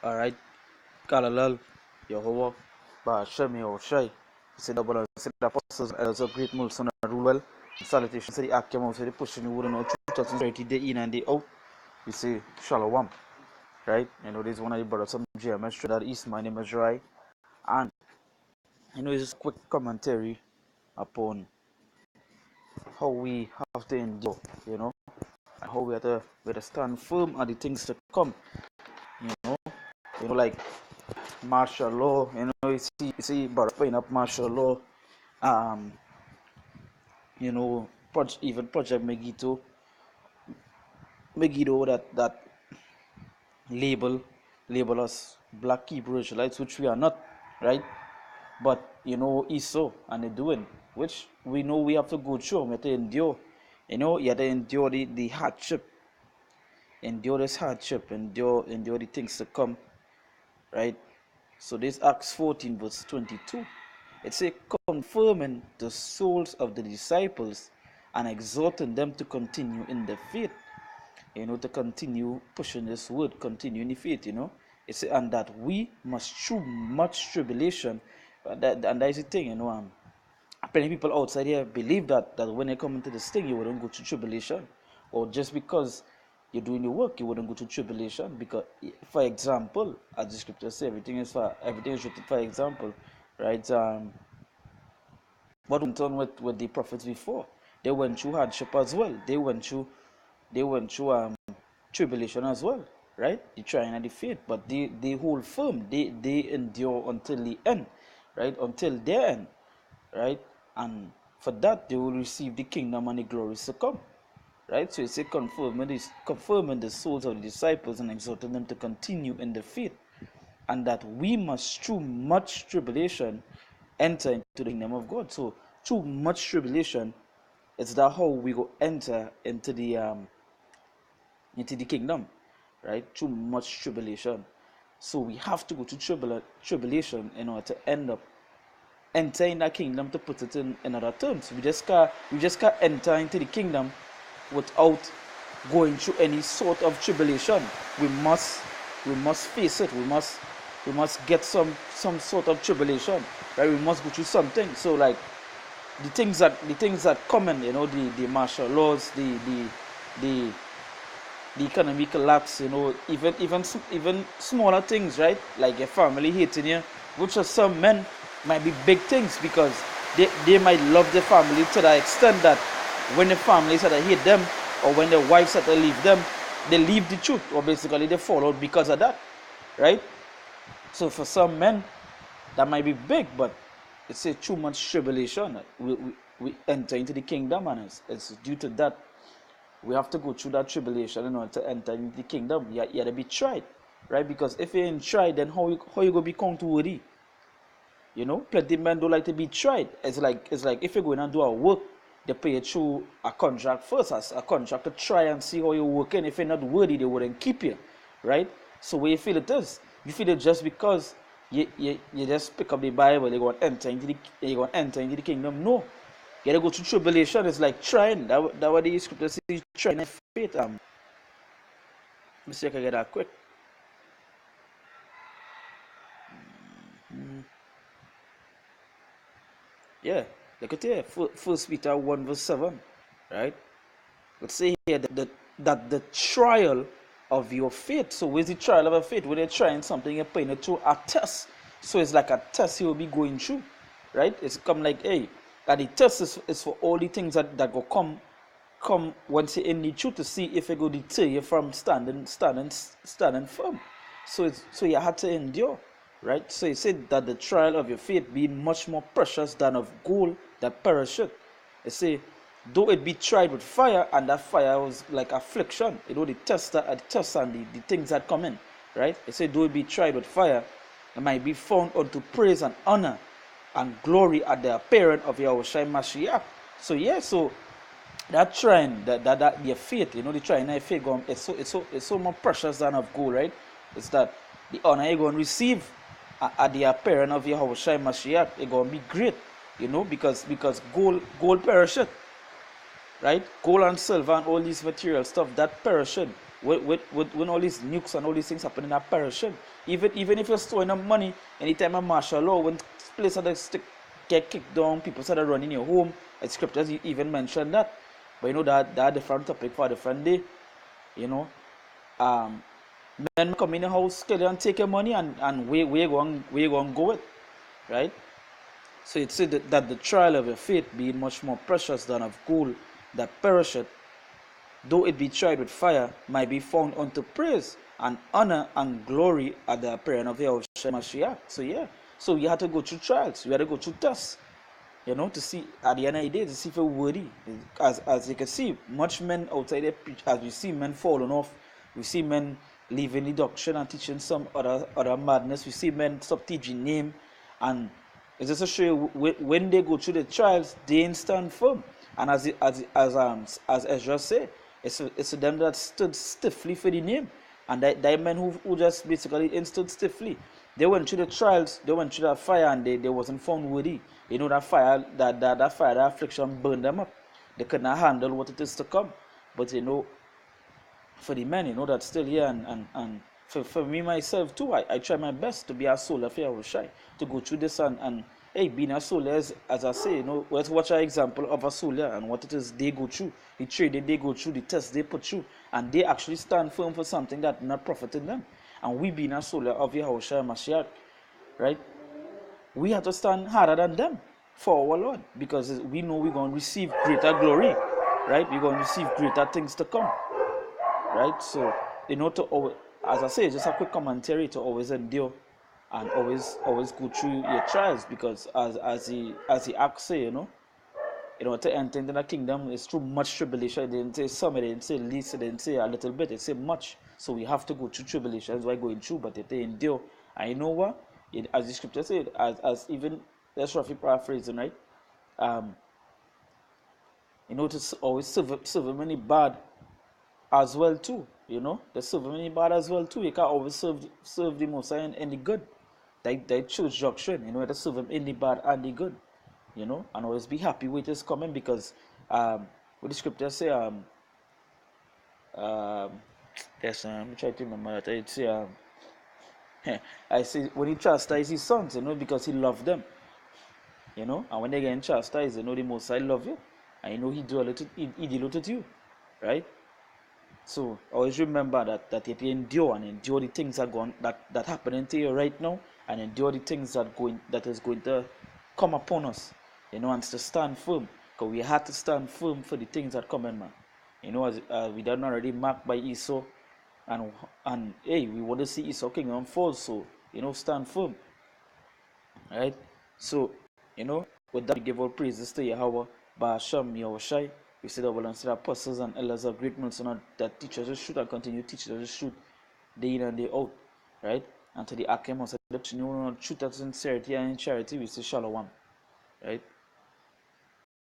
Alright, Kalalal, Yehovah, Bahashem, Yehoshai, said the brothers, said the apostles, and elders of great Mulson and rule well. Salutations to the Akim, so the pushing the wooden out 2030 day in and day out. We say Shalom, right? This is one of the brothers from GMS, that is my name is Rai. And it's just a quick commentary upon how we have to endure, and how we have to stand firm on the things to come, like martial law, you see, but putting up martial law, um, even Project Megiddo that label us black Hebrew Israelites, which we are not, right? But it's so, and they're doing, which we know we have to go through. We have to endure, you have to endure the hardship, endure this hardship, endure the things to come, right? So this Acts 14 verse 22, it says, confirming the souls of the disciples and exhorting them to continue in the faith, to continue pushing this word, continue in the faith, it says, and that we must through much tribulation, and that is the thing, many people outside here believe that when they come into this thing, you wouldn't go through tribulation, or just because you're doing your work, you wouldn't go through tribulation. Because, for example, as the scripture says, everything is written for example, right? What went on with the prophets before? They went through hardship as well. They went through tribulation as well, right? They trying at the faith, but they hold firm. They endure until the end, right? Until their end, right? And for that they will receive the kingdom and the glories to come, right? So it's a confirming the souls of the disciples and exhorting them to continue in the faith, and that we must through much tribulation enter into the kingdom of God. So through much tribulation, it's that how we go enter into the kingdom, right? Through much tribulation. So we have to go to tribulation in order to enter in that kingdom, to put it in other terms. We just can't enter into the kingdom without going through any sort of tribulation. We must face it. We must get some sort of tribulation, right? We must go through something. So like the things that come in, the martial laws, the economic collapse, even smaller things, right? Like your family hating you, which for some men might be big things, because they might love their family to that extent that when the family start to hate them, or when their wives start to leave them, they leave the truth, or basically they fall out because of that, right? So for some men, that might be big, but it's a too much tribulation. We enter into the kingdom, and it's due to that we have to go through that tribulation in order to enter into the kingdom. You have to be tried, right? Because if you ain't tried, then how you gonna be counted worthy? Plenty men don't like to be tried. It's like if you're going and do a work, they pay you through a contract first, as a contract to try and see how you're working. If you're not worthy, they wouldn't keep you, right? So where you feel it is, you feel it just because you just pick up the Bible, you're going to enter into the kingdom. No, you gotta go through tribulation. It's like trying. That what the scripture says, trying in faith. Let me see if I can get that quick. Yeah, look at here, 1 Peter 1 verse 7, right? Let's say here that the trial of your faith. So where's the trial of your faith? When you're trying something, you're putting it through a test. So it's like a test you will be going through, right? It's come like, hey, that the test is for all the things that go come once you're in the truth, to see if it go deter you from standing firm. So you had to endure. Right? So he said that the trial of your faith being much more precious than of gold that perisheth. It say, though it be tried with fire, and that fire was like affliction, the test and the things that come in, right? It said, though it be tried with fire, it might be found unto praise and honor and glory at the appearing of Yahushua Mashiach. So so that trying, that your faith, the trying of faith, it's so more precious than of gold, right? It's that the honor you're going to receive at the appearance of Yahushua Mashiach, it's going to be great, because gold perisheth, right? Gold and silver and all these material stuff that perishing. When all these nukes and all these things happening, that perishing. Even if you're storing up money, anytime a martial law, when place of the stick get kicked down, people started running your home. The scriptures even mentioned that. But you know that different topic for a different day. You know, um, men come in the house, kill you and take your money, and where you going to go with, right? So it said that the trial of your faith, being much more precious than of gold that perisheth, though it be tried with fire, might be found unto praise and honor and glory at the appearing of Yahushua Mashiach. So yeah, so we had to go through trials, we had to go through tests, you know, to see at the end of the day, to see if we're worthy. As you can see, much men outside there preach, as we see men falling off, we see men leaving the doctrine and teaching some other madness. We see men stop teaching name, and it's just to show you when they go through the trials, they ain't stand firm. And as Ezra said, it's them that stood stiffly for the name, and that men who just basically stood stiffly. They went through the trials, they went through that fire, and they wasn't found worthy. You know, that fire, that fire, that affliction burned them up. They could not handle what it is to come. But you know, for the men, you know, that's still here, and for me myself too, I try my best to be a soul of Yahushai, to go through this, and hey, being a soul, as I say, you know, let's watch an example of a soul and what it is they go through, the training they go through, the tests they put through, and they actually stand firm for something that not profiting them. And we being a soul of Yahushai Mashiach, right? We have to stand harder than them for our Lord, because we know we're going to receive greater glory, right? We're going to receive greater things to come, right? So, you know, to always, as I say, just a quick commentary to always endure and always go through your trials, because as he acts say, you know, to enter into the kingdom is through much tribulation. It didn't say some, it didn't say least, it didn't say a little bit, it said much. So we have to go through tribulations while going through, but they endure. And you know what? As the scripture said, as even, that's roughly paraphrasing, right? You know, to always serve many bad as well too. You know, they serve many bad as well too. You can't always serve the Most High in the good. They choose doctrine, you know, to serve him in the bad and the good. You know, and always be happy with his coming, because what the scripture say, yes, I'm trying to remember that. It say, I say, when he chastised his sons, you know, because he loved them, you know, and when they get chastised, you know, the Most High love you, and you know, he deal with you, right? So always remember that if you endure and endure the things that happening to you right now, and endure the things that is going to come upon us, you know, and to stand firm, because we had to stand firm for the things that come in, man. You know, as we done already marked by Esau, and hey, we want to see Esau kingdom fall, so you know, stand firm, right? So you know, with that we give all praises to Yahweh, Ba'asham Yahushai. We say that alongside apostles and elders of great men, that teach us the truth and continue to teach us the truth day in and day out, right? And to the Akim, also the truth and sincerity and in charity, we say Shalom, right?